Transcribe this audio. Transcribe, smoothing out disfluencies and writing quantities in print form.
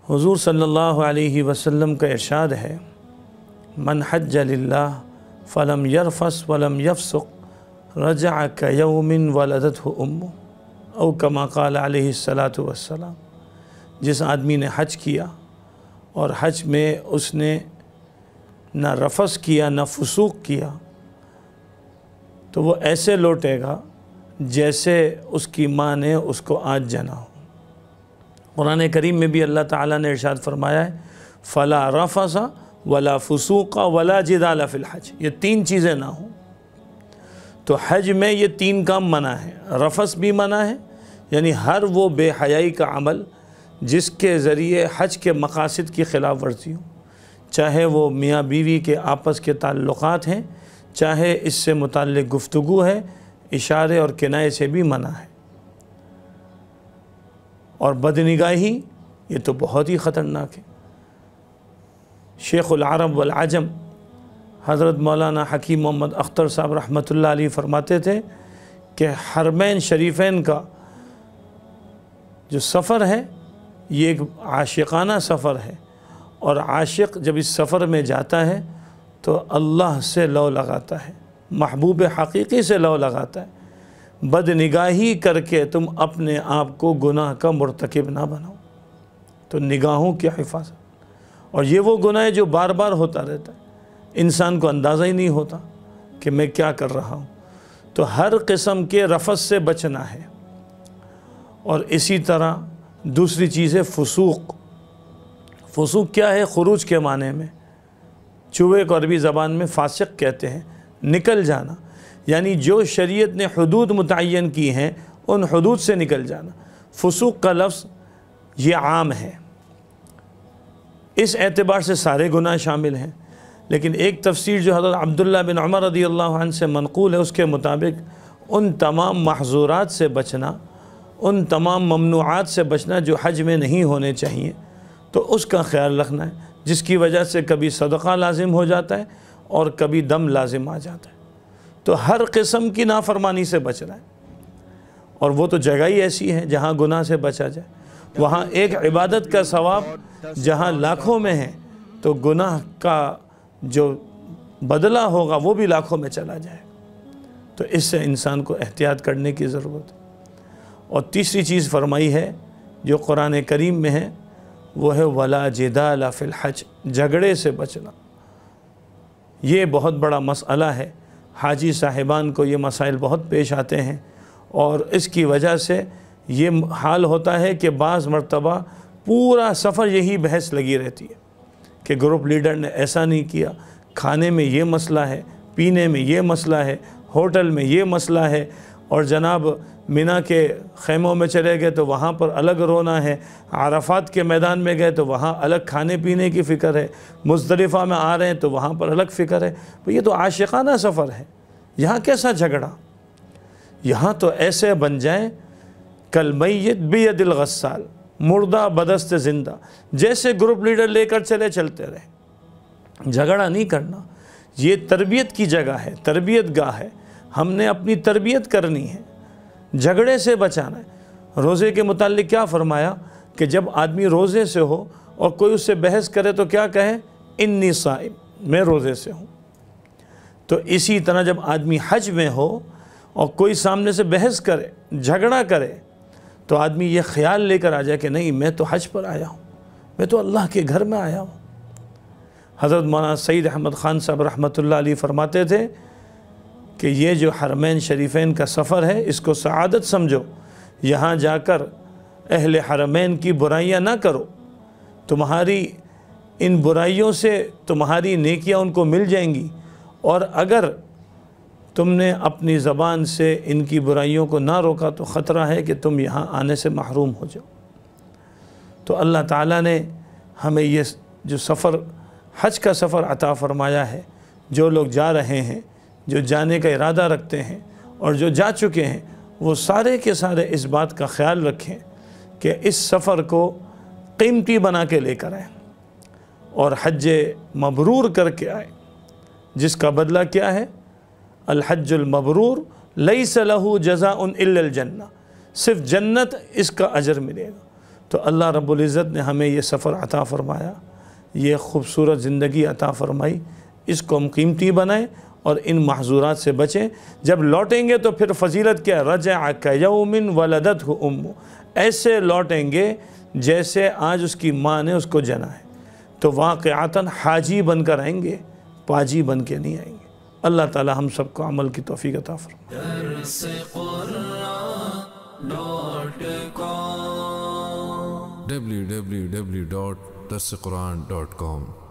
حضور صلی اللہ علیہ وسلم کا ارشاد ہے، من حج للہ فلم یرفس ولم یفسق رجع کیوم ولدتہ امہ، او کما قال علیہ الصلاۃ والسلام۔ جس آدمی نے حج کیا اور حج میں اس نے نہ رفس کیا نہ فسوق کیا تو وہ ایسے لوٹے گا جیسے اس کی ماں نے اس کو آج جنا ہو۔ قرآن کریم میں بھی اللہ تعالیٰ نے ارشاد فرمایا ہے، فلا رفس ولا فسوق ولا جدال فی الحج، یہ تین چیزیں نہ ہوں۔ تو حج میں یہ تین کام منع ہے۔ رفس بھی منع ہے، یعنی ہر وہ بے حیائی کا عمل جس کے ذریعے حج کے مقاصد کی خلاف ورزی ہو، چاہے وہ میاں بیوی کے آپس کے تعلقات ہیں، چاہے اس سے متعلق گفتگو ہے، اشارے اور کنائے سے بھی منع ہے۔ اور بدنگاہی یہ تو بہت ہی خطرناک ہے۔ شیخ العرب والعجم حضرت مولانا حکیم محمد اختر صاحب رحمۃ اللہ علیہ فرماتے تھے کہ حرمین شریفین کا جو سفر ہے یہ ایک عاشقانہ سفر ہے، اور عاشق جب اس سفر میں جاتا ہے تو اللہ سے لو لگاتا ہے، محبوب حقیقی سے لو لگاتا ہے۔ بد نگاہی کر کے تم اپنے آپ کو گناہ کا مرتکب نہ بناؤ۔ تو نگاہوں کی حفاظت، اور یہ وہ گناہ ہے جو بار بار ہوتا رہتا ہے، انسان کو اندازہ ہی نہیں ہوتا کہ میں کیا کر رہا ہوں۔ تو ہر قسم کے رفث سے بچنا ہے۔ اور اسی طرح دوسری چیز ہے فسوق۔ فسوق کیا ہے؟ خروج کے معنی میں، چوہے کو عربی زبان میں فاسق کہتے ہیں، نکل جانا، یعنی جو شریعت نے حدود متعین کی ہیں ان حدود سے نکل جانا۔ فسوق کا لفظ یہ عام ہے، اس اعتبار سے سارے گناہ شامل ہیں، لیکن ایک تفسیر جو حضرت عبداللہ بن عمر رضی اللہ عنہ سے منقول ہے، اس کے مطابق ان تمام محظورات سے بچنا، ان تمام ممنوعات سے بچنا جو حج میں نہیں ہونے چاہیے، تو اس کا خیال رکھنا ہے، جس کی وجہ سے کبھی صدقہ لازم ہو جاتا ہے اور کبھی دم لازم آ جاتا ہے۔ تو ہر قسم کی نافرمانی سے بچنا ہے، اور وہ تو جگہ ہی ایسی ہے جہاں گناہ سے بچا جائے۔ وہاں ایک عبادت کا ثواب جہاں لاکھوں میں ہے تو گناہ کا جو بدلہ ہوگا وہ بھی لاکھوں میں چلا جائے۔ تو اس سے انسان کو احتیاط کرنے کی ضرورت ہے۔ اور تیسری چیز فرمائی ہے جو قرآن کریم میں ہے، وہ ہے ولا جدال فی الحج، جھگڑے سے بچنا۔ یہ بہت بڑا مسئلہ ہے، حاجی صاحبان کو یہ مسائل بہت پیش آتے ہیں، اور اس کی وجہ سے یہ حال ہوتا ہے کہ بعض مرتبہ پورا سفر یہی بحث لگی رہتی ہے کہ گروپ لیڈر نے ایسا نہیں کیا، کھانے میں یہ مسئلہ ہے، پینے میں یہ مسئلہ ہے، ہوٹل میں یہ مسئلہ ہے، اور جناب منی کے خیموں میں چلے گئے تو وہاں پر الگ رونا ہے، عرفات کے میدان میں گئے تو وہاں الگ کھانے پینے کی فکر ہے، مزدلفہ میں آ رہے ہیں تو وہاں پر الگ فکر ہے۔ یہ تو عاشقانہ سفر ہے، یہاں کیسا جھگڑا؟ یہاں تو ایسے بن جائیں کالمیت بید الغسال، مردہ بدست زندہ، جیسے گروپ لیڈر لے کر چلتے رہے۔ جھگڑا نہیں کرنا، یہ تربیت کی جگہ ہے، تربیت گاہ ہے، ہم نے اپنی تربیت کرنی ہے، جھگڑے سے بچانا ہے۔ روزے کے متعلق کیا فرمایا کہ جب آدمی روزے سے ہو اور کوئی اس سے بحث کرے تو کیا کہے؟ انی صائم، میں روزے سے ہوں۔ تو اسی طرح جب آدمی حج میں ہو اور کوئی سامنے سے بحث کرے، جھگڑا کرے، تو آدمی یہ خیال لے کر آ جائے کہ نہیں، میں تو حج پر آیا ہوں، میں تو اللہ کے گھر میں آیا ہوں۔ حضرت مولانا سعید احمد خان صاحب رحمۃ اللہ علیہ فرماتے تھے کہ یہ جو حرمین شریفین کا سفر ہے اس کو سعادت سمجھو، یہاں جا کر اہل حرمین کی برائیاں نہ کرو، تمہاری ان برائیوں سے تمہاری نیکیاں ان کو مل جائیں گی، اور اگر تم نے اپنی زبان سے ان کی برائیوں کو نہ روکا تو خطرہ ہے کہ تم یہاں آنے سے محروم ہو جاؤ۔ تو اللہ تعالیٰ نے ہمیں یہ جو سفر، حج کا سفر عطا فرمایا ہے۔ جو لوگ جا رہے ہیں، جو جانے کا ارادہ رکھتے ہیں اور جو جا چکے ہیں، وہ سارے کے سارے اس بات کا خیال رکھیں کہ اس سفر کو قیمتی بنا کے لے کر آئیں اور حج مبرور کر کے آئیں، جس کا بدلہ کیا ہے؟ الحج المبرور لیس لہ جزاء الا الجنہ، صرف جنت اس کا اجر ملے گا۔ تو اللہ رب العزت نے ہمیں یہ سفر عطا فرمایا، یہ خوبصورت زندگی عطا فرمائی، اس کو ہم قیمتی بنائیں اور ان محظورات سے بچیں۔ جب لوٹیں گے تو پھر فضیلت کیا؟ رجع کیوم ولدتہ امہ، ایسے لوٹیں گے جیسے آج اس کی ماں نے اس کو جنا ہے، تو واقعتاً حاجی بن کر آئیں گے، پاجی بن کے نہیں آئیں گے۔ اللہ تعالی ہم سب کو عمل کی توفیق عطا فرمائے۔ www.darsequran.com